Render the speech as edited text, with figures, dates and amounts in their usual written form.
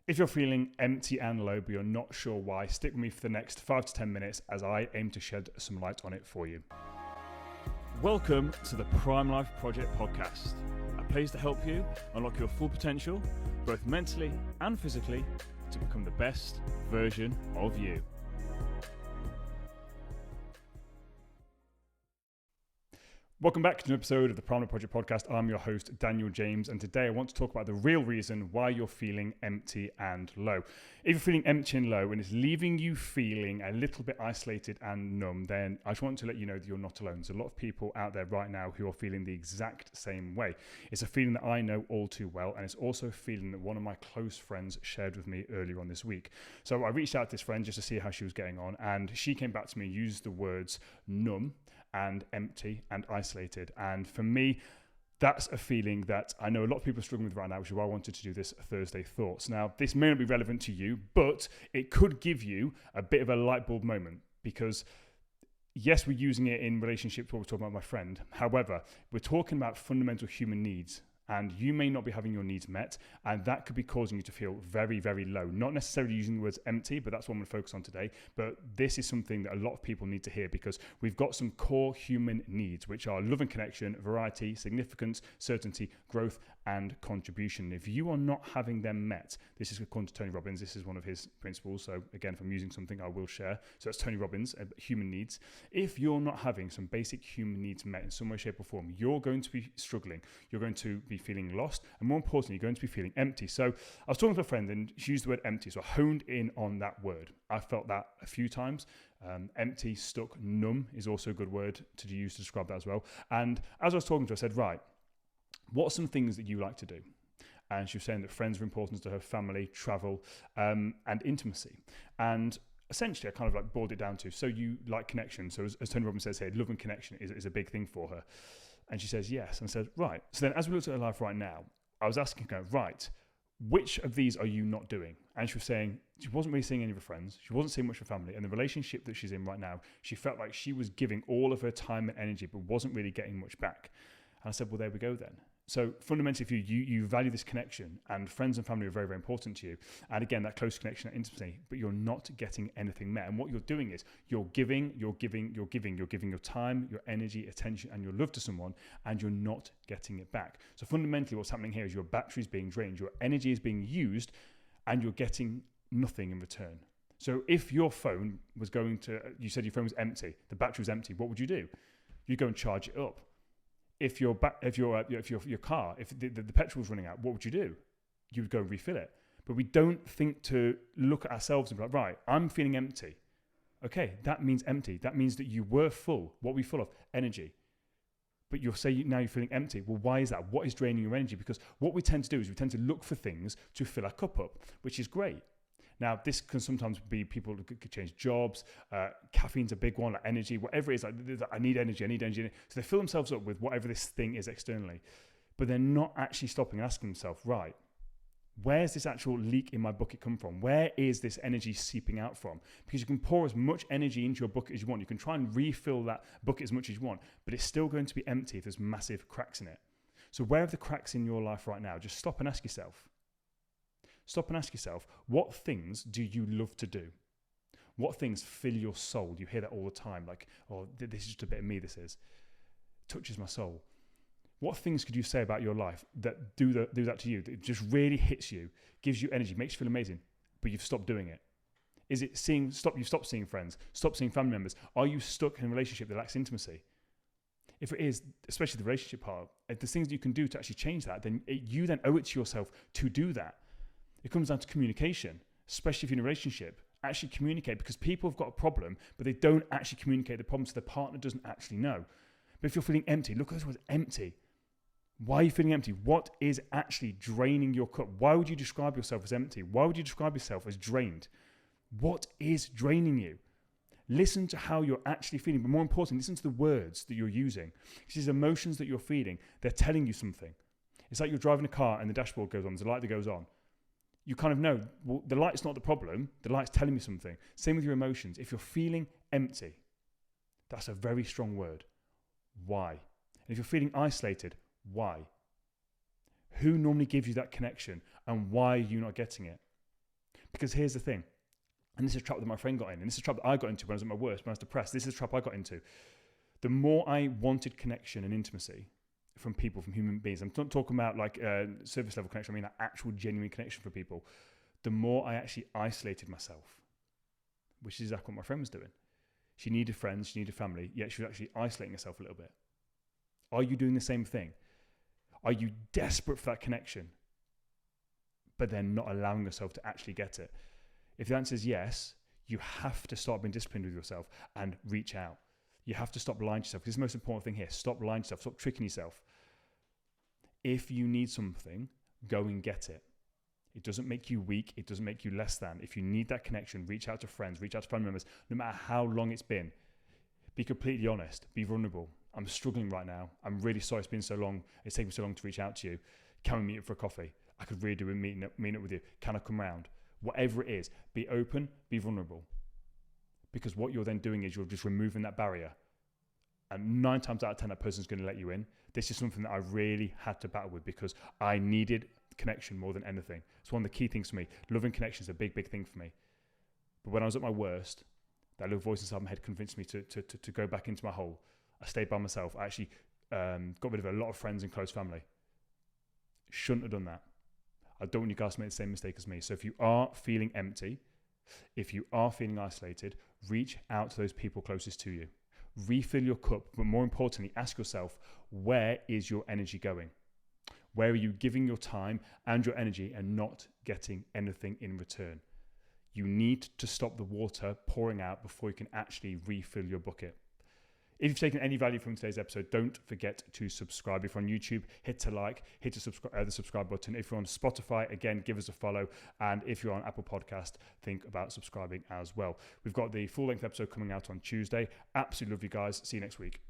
If you're feeling empty and low, but you're not sure why, stick with me for the next 5 to 10 minutes as I aim to shed some light on it for you. Welcome to the Prime Life Project podcast, a place to help you unlock your full potential, both mentally and physically, to become the best version of you. Welcome back to an episode of the Prime Life Project podcast. I'm your host, Daniel James, and today I want to talk about the real reason why you're feeling empty and low. If you're feeling empty and low and it's leaving you feeling a little bit isolated and numb, then I just want to let you know that you're not alone. There's a lot of people out there right now who are feeling the exact same way. It's a feeling that I know all too well, and it's also a feeling that one of my close friends shared with me earlier on this week. So I reached out to this friend just to see how she was getting on, and she came back to me and used the words numb and empty and isolated. And for me, that's a feeling that I know a lot of people are struggling with right now, which is why I wanted to do this Thursday Thoughts. Now, this may not be relevant to you, but it could give you a bit of a light bulb moment, because yes, we're using it in relationship to what we're talking about with my friend. However, we're talking about fundamental human needs. And you may not be having your needs met, and that could be causing you to feel very, very low. Not necessarily using the words empty, but that's what I'm going to focus on today. But this is something that a lot of people need to hear, because we've got some core human needs, which are love and connection, variety, significance, certainty, growth, and contribution. If you are not having them met, this is according to Tony Robbins, this is one of his principles. So again, if I'm using something, I will share. So that's Tony Robbins, human needs. If you're not having some basic human needs met in some way, shape, or form, you're going to be struggling. You're going to be feeling lost, and more importantly, you're going to be feeling empty. So I was talking to a friend and she used the word empty, so I honed in on that word. I felt that a few times. Empty, stuck, numb is also a good word to use to describe that as well. And as I was talking to her, I said, right, what are some things that you like to do? And she was saying that friends are important to her, family, travel, and intimacy. And essentially, I kind of like boiled it down to, so you like connection. So as Tony Robbins says here, love and connection is a big thing for her. And she says, yes. And I said, right. So then as we looked at her life right now, I was asking her, right, which of these are you not doing? And she was saying she wasn't really seeing any of her friends. She wasn't seeing much of her family. And the relationship that she's in right now, she felt like she was giving all of her time and energy, but wasn't really getting much back. And I said, well, there we go then. So fundamentally, if you value this connection, and friends and family are very, very important to you, and again, that close connection, that intimacy, but you're not getting anything met. And what you're doing is you're giving your time, your energy, attention, and your love to someone, and you're not getting it back. So fundamentally, what's happening here is your battery is being drained, your energy is being used, and you're getting nothing in return. So if your phone was going to, you said your phone was empty, the battery was empty, what would you do? You'd go and charge it up. If your car, if the petrol's running out, what would you do? You would go and refill it. But we don't think to look at ourselves and be like, right, I'm feeling empty. Okay, that means empty. That means that you were full. What were you full of? Energy. But you'll say now you're feeling empty. Well, why is that? What is draining your energy? Because what we tend to do is we tend to look for things to fill our cup up, which is great. Now, this can sometimes be people who could change jobs. Caffeine's a big one, like energy, whatever it is. Like, I need energy. So they fill themselves up with whatever this thing is externally. But they're not actually stopping and asking themselves, right, where's this actual leak in my bucket come from? Where is this energy seeping out from? Because you can pour as much energy into your bucket as you want. You can try and refill that bucket as much as you want, but it's still going to be empty if there's massive cracks in it. So where are the cracks in your life right now? Just stop and ask yourself. Stop and ask yourself, what things do you love to do? What things fill your soul? You hear that all the time, like, oh, this is just a bit of me, this is. It touches my soul. What things could you say about your life that do that to you, that just really hits you, gives you energy, makes you feel amazing, but you've stopped doing it? Is it you've stopped seeing friends, stop seeing family members? Are you stuck in a relationship that lacks intimacy? If it is, especially the relationship part, if there's things that you can do to actually change that, then you then owe it to yourself to do that. It comes down to communication, especially if you're in a relationship. Actually communicate, because people have got a problem, but they don't actually communicate the problem, so the partner doesn't actually know. But if you're feeling empty, look at this word empty. Why are you feeling empty? What is actually draining your cup? Why would you describe yourself as empty? Why would you describe yourself as drained? What is draining you? Listen to how you're actually feeling, but more importantly, listen to the words that you're using. These emotions that you're feeling, they're telling you something. It's like you're driving a car and the dashboard goes on, there's a light that goes on. You kind of know, well, the light's not the problem, the light's telling me something. Same with your emotions. If you're feeling empty, that's a very strong word. Why? And if you're feeling isolated, why? Who normally gives you that connection, and why are you not getting it? Because here's the thing, and this is a trap that my friend got in, and this is a trap that I got into when I was at my worst, when I was depressed. This is a trap I got into. The more I wanted connection and intimacy from people, from human beings, I'm not talking about like surface level connection, I mean like actual genuine connection for people, the more I actually isolated myself, which is exactly what my friend was doing. She needed friends, she needed family, yet she was actually isolating herself a little bit. Are you doing the same thing? Are you desperate for that connection, but then not allowing yourself to actually get it? If the answer is yes, you have to start being disciplined with yourself and reach out. You have to stop lying to yourself. This is the most important thing here. Stop lying to yourself. Stop tricking yourself. If you need something, go and get it. It doesn't make you weak. It doesn't make you less than. If you need that connection, reach out to friends, reach out to family members, no matter how long it's been. Be completely honest. Be vulnerable. I'm struggling right now. I'm really sorry it's been so long. It's taken me so long to reach out to you. Can we meet up for a coffee? I could really do a meeting up with you. Can I come round? Whatever it is, be open, be vulnerable. Because what you're then doing is you're just removing that barrier. And 9 times out of 10, that person's going to let you in. This is something that I really had to battle with because I needed connection more than anything. It's one of the key things for me. Love and connection is a big, big thing for me. But when I was at my worst, that little voice inside my head convinced me to go back into my hole. I stayed by myself. I actually got rid of a lot of friends and close family. Shouldn't have done that. I don't want you guys to make the same mistake as me. So if you are feeling empty, if you are feeling isolated, reach out to those people closest to you. Refill your cup, but more importantly, ask yourself, where is your energy going? Where are you giving your time and your energy and not getting anything in return? You need to stop the water pouring out before you can actually refill your bucket. If you've taken any value from today's episode, don't forget to subscribe. If you're on YouTube, hit the like, hit the subscribe button. If you're on Spotify, again, give us a follow. And if you're on Apple Podcast, think about subscribing as well. We've got the full-length episode coming out on Tuesday. Absolutely love you guys. See you next week.